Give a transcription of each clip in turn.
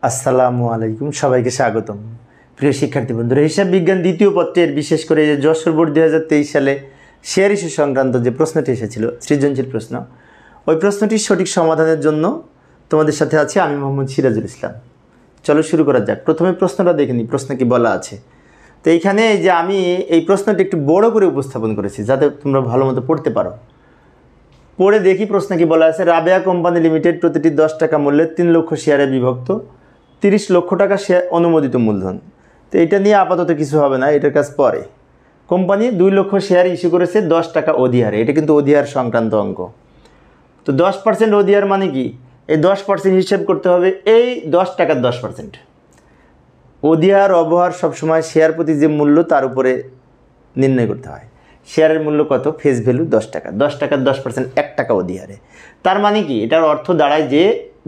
আসসালামু আলাইকুম, সবাইকে স্বাগতম। প্রিয় শিক্ষার্থী বন্ধুরা, হিসাব বিজ্ঞান দ্বিতীয় পত্রের বিশেষ করে যে যশোর বোর্ড 2023 সালে শেয়ার ইস্যু সংক্রান্ত যে প্রশ্নটি এসেছিল, সৃজনশীল প্রশ্ন, ওই প্রশ্নটির সঠিক সমাধানের জন্য তোমাদের সাথে আছি আমি মোহাম্মদ সিরাজুল ইসলাম। চলো শুরু করা যাক। প্রথমে প্রশ্নটা দেখে নিই, প্রশ্ন কি বলা আছে। তো এইখানে যে আমি এই প্রশ্নটি একটু বড় করে উপস্থাপন করেছি যাতে তোমরা ভালো মতো পড়তে পারো। পড়ে দেখি প্রশ্ন কি বলা আছে। রাবেয়া কোম্পানি লিমিটেড প্রতিটি 10 টাকা মূল্যের 3 লক্ষ শেয়ারে বিভক্ত 30 লক্ষ টাকা শেয়ার অনুমোদিত মূলধন। তো এটা নিয়ে আপাতত কিছু হবে না, এটার কাজ পরে। কোম্পানি 2 লক্ষ শেয়ার ইস্যু করেছে 10 টাকা অধিহারে। এটা কিন্তু অধিহার সংক্রান্ত অঙ্ক। তো 10% অধিহার মানে কি? এই 10% হিসেব করতে হবে এই 10 টাকার 10%। অধিহার অবহার সবসময় শেয়ার প্রতি যে মূল্য তার উপরে নির্ণয় করতে হয়। শেয়ারের মূল্য কত? ফেস ভ্যালু 10 টাকা। 10 টাকার 10% 1 টাকা অধিহারে। তার মানে কি? এটার অর্থ দাঁড়ায় যে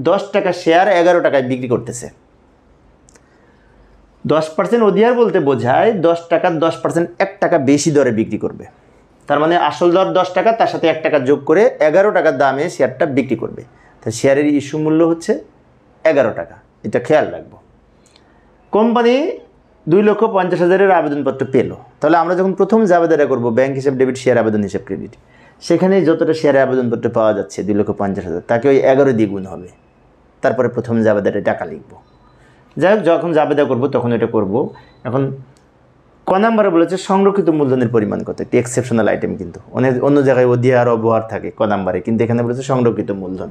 10 টাকা শেয়ার 11 টাকায় বিক্রি করতেছে। 10% অধিহার বলতে বোঝায় 10 টাকার 10% 1 টাকা বেশি দরে বিক্রি করবে। তার মানে আসল দর 10 টাকা, তার সাথে 1 টাকা যোগ করে 11 টাকার দামে শেয়ারটা বিক্রি করবে। তো শেয়ারের ইস্যু মূল্য হচ্ছে 11 টাকা, এটা খেয়াল রাখবো। কোম্পানি 2,50,000-এর আবেদনপত্র পেল। তাহলে আমরা যখন প্রথম জাবেদাটা করব, ব্যাংক হিসাব ডেবিট, শেয়ার আবেদন হিসাব ক্রেডিট, সেখানে যতটা শেয়ারের আবেদনপত্র পাওয়া যাচ্ছে 2,50,000, তাকে ওই 11 দিয়ে গুণ হবে। তারপরে প্রথম জাবেদাটা টাকা লিখব। যাই হোক, যখন জাবেদা করব তখন এটা করব। এখন ক নাম্বারে বলেছে সংরক্ষিত মূলধনের পরিমাণ কত। একটি এক্সেপশনাল আইটেম, কিন্তু অন্য জায়গায় অধিহার অবহার থাকে ক নাম্বারে, কিন্তু এখানে বলেছে সংরক্ষিত মূলধন।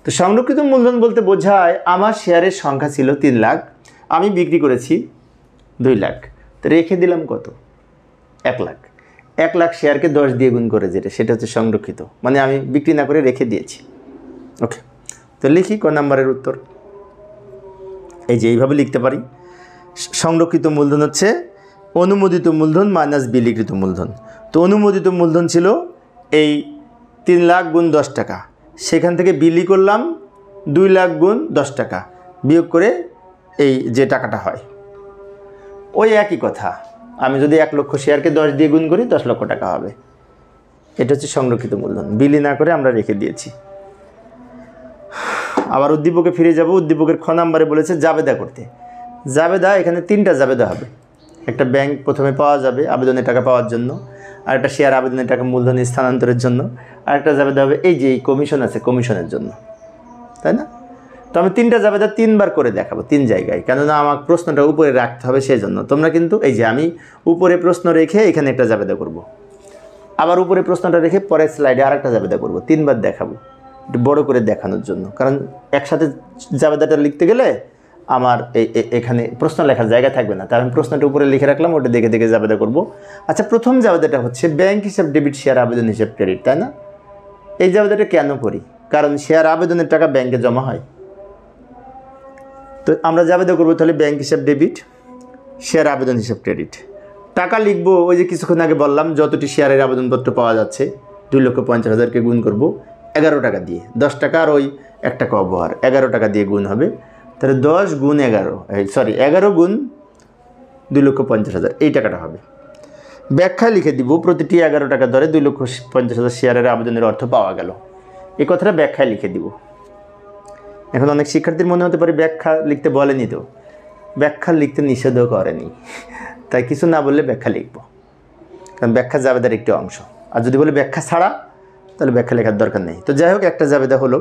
তো সংরক্ষিত মূলধন বলতে বোঝায় আমার শেয়ারের সংখ্যা ছিল 3 লাখ, আমি বিক্রি করেছি 2 লাখ। তো রেখে দিলাম কত? 1 লাখ। 1 লাখ শেয়ারকে 10 দিয়ে গুণ করে সেটা হচ্ছে সংরক্ষিত, মানে আমি বিক্রি না করে রেখে দিয়েছি। ওকে, তো লিখি ক নাম্বারের উত্তর। এই যে এইভাবে লিখতে পারি। সংরক্ষিত মূলধন হচ্ছে অনুমোদিত মূলধন মাইনাস বিলিকৃত মূলধন। তো অনুমোদিত মূলধন ছিল এই 3 লাখ গুণ 10 টাকা, সেখান থেকে বিলি করলাম 2 লাখ গুণ 10 টাকা, বিয়োগ করে এই যে টাকাটা হয় ওই একই কথা। আমি যদি 1 লক্ষ শেয়ারকে 10 দিয়ে গুণ করি 10 লক্ষ টাকা হবে। এটা হচ্ছে সংরক্ষিত মূলধন, বিলি না করে আমরা রেখে দিয়েছি। আবার উদ্দীপকে ফিরে যাব। উদ্দীপকের খ নাম্বারে বলেছে জাবেদা করতে। জাবেদা, এখানে 3টা জাবেদা হবে। একটা ব্যাংক প্রথমে পাওয়া যাবে আবেদনের টাকা পাওয়ার জন্য, আর একটা শেয়ার আবেদনের টাকা মূলধনে স্থানান্তরের জন্য, আর একটা জাবেদা হবে এই যে কমিশন আছে কমিশনের জন্য, তাই না? তো আমি 3টা জাবেদা 3 বার করে দেখাবো 3 জায়গায়, কেননা আমার প্রশ্নটা উপরে রাখতে হবে সেই জন্য। তোমরা কিন্তু এই যে আমি উপরে প্রশ্ন রেখে এখানে একটা জাবেদা করব, আবার উপরে প্রশ্নটা রেখে পরের স্লাইডে আরেকটা জাবেদা করব, 3 বার দেখাবো একটু বড় করে দেখানোর জন্য। কারণ একসাথে জাবেদাটা লিখতে গেলে আমার এখানে প্রশ্ন লেখার জায়গা থাকবে না, তার আমি প্রশ্নটা উপরে লিখে রাখলাম, ওটা দেখে দেখে জাবেদা করব। আচ্ছা, প্রথম জাবেদাটা হচ্ছে ব্যাংক হিসাব ডেবিট, শেয়ার আবেদন হিসাব ক্রেডিট, তাই না? এই জাবেদাটা কেন করি? কারণ শেয়ার আবেদনের টাকা ব্যাংকে জমা হয়। তো আমরা জাবেদা করবো তাহলে ব্যাংক হিসাব ডেবিট, শেয়ার আবেদন হিসাব ক্রেডিট। টাকা লিখবো ওই যে কিছুক্ষণ আগে বললাম, যতটি শেয়ারের আবেদনপত্র পাওয়া যাচ্ছে 2,50,000-কে গুণ করব 11 টাকা দিয়ে। 10 টাকা আর ওই 1 টাকা অবহার, 11 টাকা দিয়ে গুণ হবে। তাহলে 10 গুণ 11 গুণ 2,50,000, এই টাকাটা হবে। ব্যাখ্যায় লিখে দিব প্রতিটি 11 টাকা ধরে 2,50,000 শেয়ারের আবেদনের অর্থ পাওয়া গেল। এই কথাটা ব্যাখ্যায় লিখে দিব। এখন অনেক শিক্ষার্থীর মনে হতে পারে ব্যাখ্যা লিখতে বলেনি, তো ব্যাখ্যা লিখতে নিষেধও করেনি, তাই কিছু না বললে ব্যাখ্যা লিখব, কারণ ব্যাখ্যা জাবেদার একটি অংশ। আর যদি বলে ব্যাখ্যা ছাড়া, তাহলে ব্যাখ্যা লেখার দরকার নেই। তো যাই হোক, একটা জাবেদা হলো।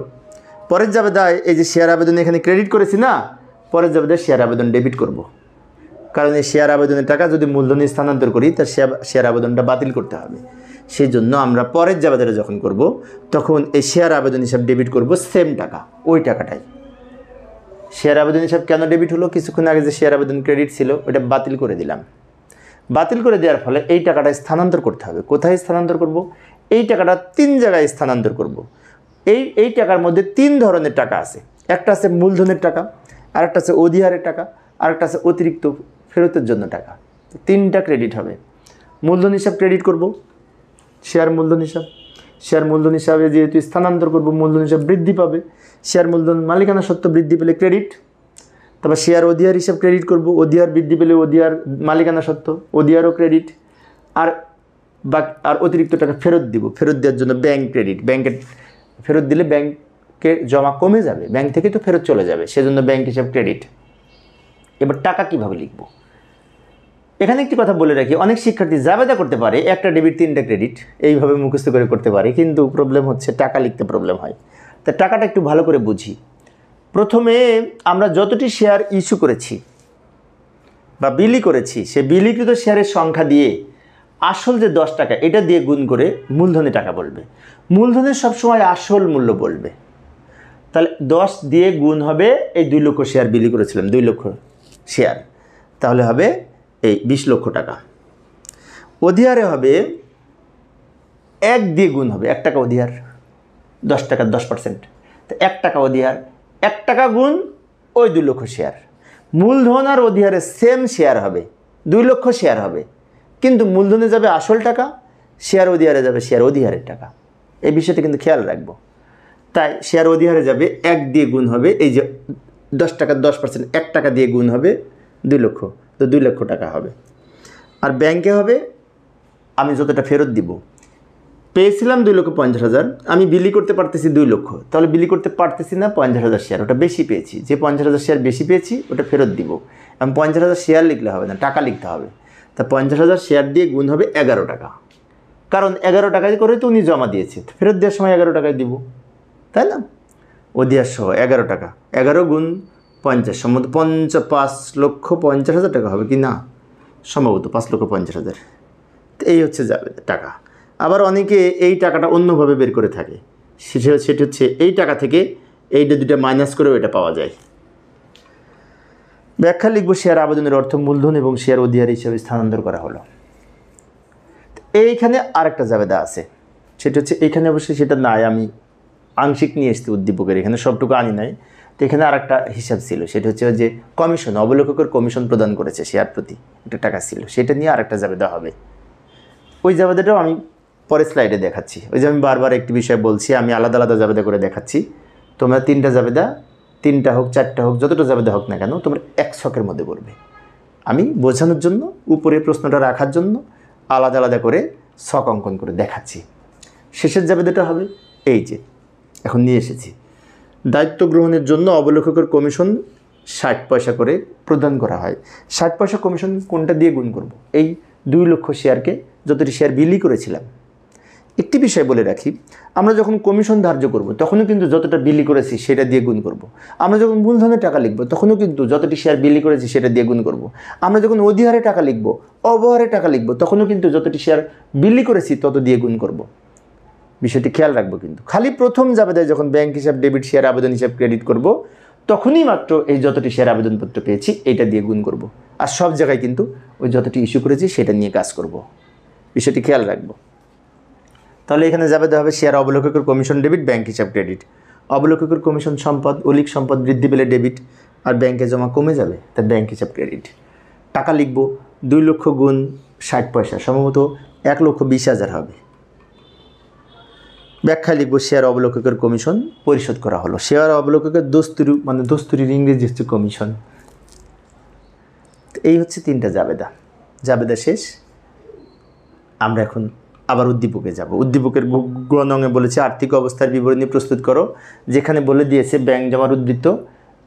পরের জাবেদায় এই যে শেয়ার আবেদন এখানে ক্রেডিট করেছি না, পরের জাবেদায় শেয়ার আবেদন ডেবিট করব। কারণ এই শেয়ার আবেদনের টাকা যদি মূলধনে স্থানান্তর করি তার শেয়ার আবেদনটা বাতিল করতে হবে। সেই জন্য আমরা পরের জাবেদাটা যখন করব তখন এই শেয়ার আবেদন হিসাব ডেবিট করব, সেম টাকা, ওই টাকাটাই। শেয়ার আবেদন হিসাব কেন ডেবিট হলো? কিছুক্ষণ আগে যে শেয়ার আবেদন ক্রেডিট ছিল ওটা বাতিল করে দিলাম। বাতিল করে দেওয়ার ফলে এই টাকাটা স্থানান্তর করতে হবে। কোথায় স্থানান্তর করব? এই টাকাটা 3 জায়গায় স্থানান্তর করব। এই টাকার মধ্যে 3 ধরনের টাকা আছে। একটা আছে মূলধনের টাকা, আরেকটা আছে অধিহারের টাকা, আরেকটা আছে অতিরিক্ত ফেরতের জন্য টাকা। তো 3টা ক্রেডিট হবে। মূলধন হিসাব ক্রেডিট করব, শেয়ার মূলধন হিসাব। শেয়ার মূলধন হিসাবে যেহেতু স্থানান্তর করব, মূলধন হিসাব বৃদ্ধি পাবে। শেয়ার মূলধন মালিকানা সত্ত্ব বৃদ্ধি পেলে ক্রেডিট। তারপর শেয়ার অধিহার হিসাব ক্রেডিট করব, অধিহার বৃদ্ধি পেলে অধিহার মালিকানা সত্ত্ব, অধিহারও ক্রেডিট। আর অতিরিক্ত টাকা ফেরত দিব, ফেরত দেওয়ার জন্য ব্যাংক ক্রেডিট। ব্যাংকের ফেরত দিলে ব্যাংক ব্যাংকে জমা কমে যাবে, ব্যাংক থেকে তো ফেরত চলে যাবে, সেজন্য ব্যাংক হিসাব ক্রেডিট। এবার টাকা কিভাবে লিখব? এখানে একটি কথা বলে রাখি, অনেক শিক্ষার্থী জাবেদা করতে পারে একটা ডেবিট 3টা ক্রেডিট, এইভাবে মুখস্থ করে করতে পারে, কিন্তু প্রবলেম হচ্ছে টাকা লিখতে প্রবলেম হয়। তা টাকাটা একটু ভালো করে বুঝি। প্রথমে আমরা যতটি শেয়ার ইস্যু করেছি বা বিলি করেছি, সে বিলিকৃত শেয়ারের সংখ্যা দিয়ে আসল যে 10 টাকা এটা দিয়ে গুণ করে মূলধনে টাকা বলবে। মূলধনের সবসময় আসল মূল্য বলবে। তাহলে 10 দিয়ে গুণ হবে, এই 2 লক্ষ শেয়ার বিলি করেছিলাম, 2 লক্ষ শেয়ার, তাহলে হবে এই 20 লক্ষ টাকা। অধিহারে হবে 1 দিয়ে গুণ হবে, 1 টাকা অধিহার, 10 টাকার 10%, তো 1 টাকা অধিহার, 1 টাকা গুণ ওই 2 লক্ষ শেয়ার। মূলধন আর অধিহারে সেম শেয়ার হবে, 2 লক্ষ শেয়ার হবে, কিন্তু মূলধনে যাবে আসল টাকা, শেয়ার অধিহারে যাবে শেয়ার অধিহারের টাকা। এই বিষয়টা কিন্তু খেয়াল রাখবো। তাই শেয়ার অধিহারে যাবে 1 দিয়ে গুণ হবে, এই যে 10 টাকার 10%, 1 টাকা দিয়ে গুণ হবে 2 লক্ষ, তো 2 লক্ষ টাকা হবে। আর ব্যাংকে হবে আমি যতটা ফেরত দিব, পেয়েছিলাম 2,50,000, আমি বিলি করতে পারতেছি 2 লক্ষ, তাহলে বিলি করতে পারতেছি না 50,000 শেয়ার, ওটা বেশি পেয়েছি, যে 50,000 শেয়ার বেশি পেয়েছি ওটা ফেরত দিব। আমি 50,000 শেয়ার লিখলে হবে না, টাকা লিখতে হবে। তা 50,000 শেয়ার দিয়ে গুণ হবে 11 টাকা, কারণ 11 টাকায় করে তো উনি জমা দিয়েছে, ফেরত দেওয়ার সময় 11 টাকায় দিব, তাই না? অধিহার সহ 11 টাকা, 11 গুণ 50 সম্ভবত 5,50,000 টাকা হবে কি না, সম্ভবত 5,50,000। এই হচ্ছে যাবে টাকা। আবার অনেকে এই টাকাটা অন্যভাবে বের করে থাকে, সেটি হচ্ছে এই টাকা থেকে এইটা 2টা মাইনাস করেও এটা পাওয়া যায়। ব্যাখ্যা লিখব, শেয়ার আবেদনের অর্থ মূলধন এবং শেয়ার অধিহার হিসেবে স্থানান্তর করা হলো। এইখানে আরেকটা জাবেদা আছে, সেটা হচ্ছে এইখানে অবশ্যই সেটা নাই, আমি আংশিক নিয়ে এসেছি উদ্দীপকের, এখানে সবটুকু আনি নাই। তো এখানে আরেকটা হিসাব ছিল, সেটা হচ্ছে যে কমিশন, অবলোককের কমিশন প্রদান করেছে শেয়ার প্রতি একটা টাকা ছিল, সেটা নিয়ে আরেকটা জাবেদা হবে। ওই জাবেদাটাও আমি পরের স্লাইডে দেখাচ্ছি। ওই যে আমি বারবার একটি বিষয় বলছি, আমি আলাদা আলাদা জাবেদা করে দেখাচ্ছি। তোমরা 3টা জাবেদা, 3টা হোক 4টা হোক, যতটা জাবেদা হোক না কেন, তোমরা এক ছকের মধ্যে বলবে। আমি বোঝানোর জন্য, উপরে প্রশ্নটা রাখার জন্য আলাদা আলাদা করে ছক অঙ্কন করে দেখাচ্ছি। শেষের জাবেদাটা হবে এই যে এখন নিয়ে এসেছি, দায়িত্ব গ্রহণের জন্য অবলেখকের কমিশন 60 পয়সা করে প্রদান করা হয়। 60 পয়সা কমিশন কোনটা দিয়ে গুণ করব? এই 2 লক্ষ শেয়ারকে, যতটি শেয়ার বিলি করেছিলাম। একটি বিষয় বলে রাখি, আমরা যখন কমিশন ধার্য করব তখনও কিন্তু যতটা বিলি করেছি সেটা দিয়ে গুণ করব। আমরা যখন মূলধনের টাকা লিখব তখনও কিন্তু যতটি শেয়ার বিলি করেছি সেটা দিয়ে গুণ করব। আমরা যখন অধিহারে টাকা লিখব, অবহারে টাকা লিখব, তখনও কিন্তু যতটি শেয়ার বিলি করেছি তত দিয়ে গুণ করব। বিষয়টি খেয়াল রাখবো। কিন্তু খালি প্রথম জাবেদায় যখন ব্যাংক হিসাব ডেবিট, শেয়ার আবেদন হিসাব ক্রেডিট করব, তখনই মাত্র এই যতটি শেয়ার আবেদনপত্র পেয়েছি এটা দিয়ে গুণ করব। আর সব জায়গায় কিন্তু ওই যতটি ইস্যু করেছি সেটা নিয়ে কাজ করব। বিষয়টি খেয়াল রাখবো। তাহলে এখানে জাবেদা হবে শেয়ার অবলোককের কমিশন ডেবিট, ব্যাংক হিসাব ক্রেডিট। অবলোককের কমিশন সম্পদ, অলিক সম্পদ বৃদ্ধি পেলে ডেবিট, আর ব্যাংকে জমা কমে যাবে তা ব্যাংক হিসাব ক্রেডিট। টাকা লিখব 2 লক্ষ গুণ 60 পয়সা, সম্ভবত 1,20,000 হবে। ব্যাখ্যা লিখব, শেয়ার অবলোককের কমিশন পরিশোধ করা হলো। শেয়ার অবলোককের দস্তুরি, মানে দস্তুরির ইংরেজি হচ্ছে কমিশন। এই হচ্ছে 3টা জাবেদা। জাবেদা শেষ। আমরা এখন আবার উদ্দীপকে যাব। উদ্দীপকের গ্রহণে বলেছে আর্থিক অবস্থার বিবরণী প্রস্তুত করো, যেখানে বলে দিয়েছে ব্যাংক জমার উদ্বৃত্ত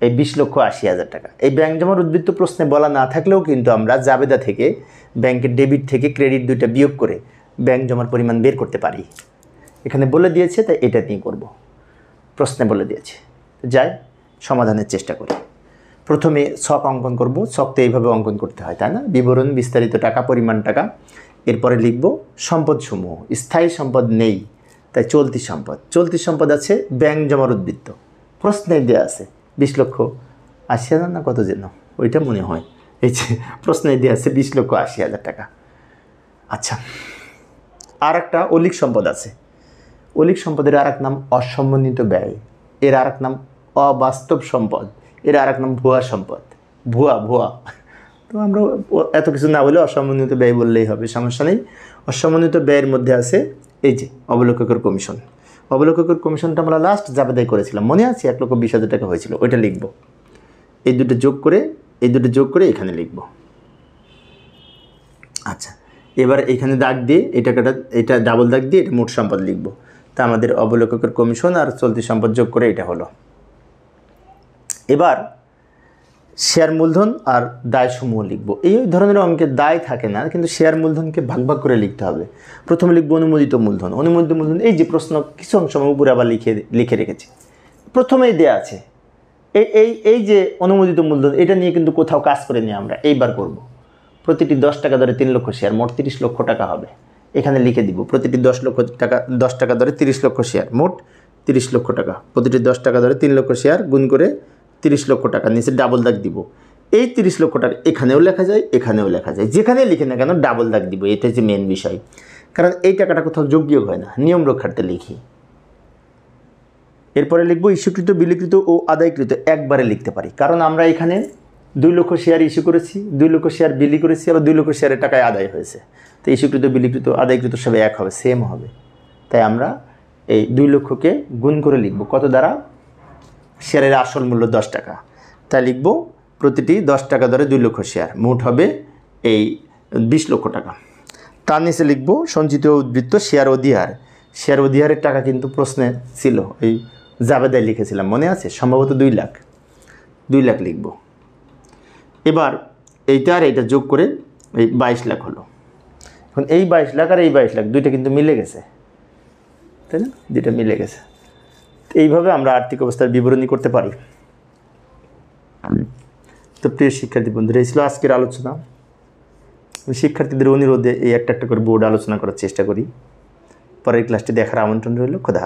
এই 20,80,000 টাকা। এই ব্যাংক জমার উদ্বৃত্ত প্রশ্নে বলা না থাকলেও কিন্তু আমরা জাবেদা থেকে ব্যাংকের ডেবিট থেকে ক্রেডিট 2টা বিয়োগ করে ব্যাংক জমার পরিমাণ বের করতে পারি। এখানে বলে দিয়েছে, তাই এটা নিয়ে করব। প্রশ্নে বলে দিয়েছে, যাই সমাধানের চেষ্টা করি। প্রথমে ছক অঙ্কন করব। ছক তো এইভাবে অঙ্কন করতে হয়, তাই না? বিবরণ, বিস্তারিত টাকা, পরিমাণ টাকা। এরপরে লিখব সম্পদসমূহ। স্থায়ী সম্পদ নেই, তাই চলতি সম্পদ। চলতি সম্পদ আছে ব্যাংক জমার উদ্বৃত্ত, প্রশ্নে দেওয়া আছে 20,80,000 না কত যেন, ওইটা মনে হয়। এই যে প্রশ্নে দেওয়া আছে 20,80,000 টাকা। আচ্ছা, আর একটা অলিক সম্পদ আছে। অলিক সম্পদের আর এক নাম অসমন্বিত ব্যয়, এর আর এক নাম অবাস্তব সম্পদ, এর আর এক নাম ভুয়া সম্পদ। ভুয়া তো আমরা এত কিছু না বলে অসমন্বিত ব্যয় বললেই হবে, সমস্যা নেই। অসমন্বিত ব্যয়ের মধ্যে আছে এই যে অবলোককের কমিশন। অবলোককের কমিশনটা আমরা লাস্ট জাবেদায় করেছিলাম, মনে আছে? 1,20,000 টাকা হয়েছিল, ওইটা লিখব। এই দুটো যোগ করে এখানে লিখব। আচ্ছা, এবার এখানে দাগ দিয়ে এটা ডাবল দাগ দিয়ে এটা মোট সম্পদ লিখব। তা আমাদের অবলোককের কমিশন আর চলতি সম্পদ যোগ করে এটা হলো। এবার শেয়ার মূলধন আর দায় সমূহ লিখব। এই ধরনের অঙ্কে দায় থাকে না, কিন্তু শেয়ার মূলধনকে ভাগ ভাগ করে লিখতে হবে। প্রথমে লিখব অনুমোদিত মূলধন। অনুমোদিত মূলধন এই যে প্রশ্ন কিছু অংশ আমি উপরে আবার লিখে রেখেছি, প্রথমেই দেয়া আছে। এই যে অনুমোদিত মূলধন, এটা নিয়ে কিন্তু কোথাও কাজ করে নিয়ে আমরা এইবার করব। প্রতিটি 10 টাকা দরে 3 লক্ষ শেয়ার, মোট 30 লক্ষ টাকা হবে। এখানে লিখে দিব প্রতিটি 10 টাকা দরে 30 লক্ষ শেয়ার, মোট 30 লক্ষ টাকা। প্রতিটি 10 টাকা দরে 3 লক্ষ শেয়ার গুণ করে 30 লক্ষ টাকা, নিচে ডাবল দাগ দিব। এই 30 লক্ষ টাকা এখানেও লেখা যায়, এখানেও লেখা যায়, যেখানে লিখে না কেন ডাবল দাগ দিব। এটা হচ্ছে মেন বিষয়, কারণ এই টাকাটা কোথাও যোগ্য হয় না, নিয়ম রক্ষার্থে লিখি। এরপরে লিখব ইস্যুকৃত, বিলিকৃত ও আদায়কৃত একবারে লিখতে পারি, কারণ আমরা এখানে 2 লক্ষ শেয়ার ইস্যু করেছি, 2 লক্ষ শেয়ার বিলি করেছি, আবার 2 লক্ষ শেয়ারের টাকায় আদায় হয়েছে। তো ইস্যুকৃত, বিলিকৃত, আদায়কৃত সব এক হবে, সেম হবে। তাই আমরা এই 2 লক্ষকে গুণ করে লিখব কত দ্বারা? শেয়ারের আসল মূল্য 10 টাকা। তাই লিখব প্রতিটি 10 টাকা দরে 2 লক্ষ শেয়ার, মোট হবে এই 20 লক্ষ টাকা। তার নিচে লিখব সঞ্চিত উদ্বৃত্ত শেয়ার অধিহার। শেয়ার অধিহারের টাকা কিন্তু প্রশ্নে ছিল, এই জাবেদায় লিখেছিলাম, মনে আছে? সম্ভবত 2 লাখ, 2 লাখ লিখব। এবার এইটা আর এইটা যোগ করে এই 22 লাখ হলো। এখন এই 22 লাখ আর এই 22 লাখ দুইটা কিন্তু মিলে গেছে, তাই না? দুইটা মিলে গেছে। এইভাবে আমরা আর্থিক অবস্থার বিবরণী করতে পারি। তো প্রিয় শিক্ষার্থী বন্ধুরা, এই ছিল আজকের আলোচনা। শিক্ষার্থীদের অনুরোধে এই একটা করে বোর্ড আলোচনা করার চেষ্টা করি। পরের ক্লাসটি দেখার আমন্ত্রণ রইল। খোদা।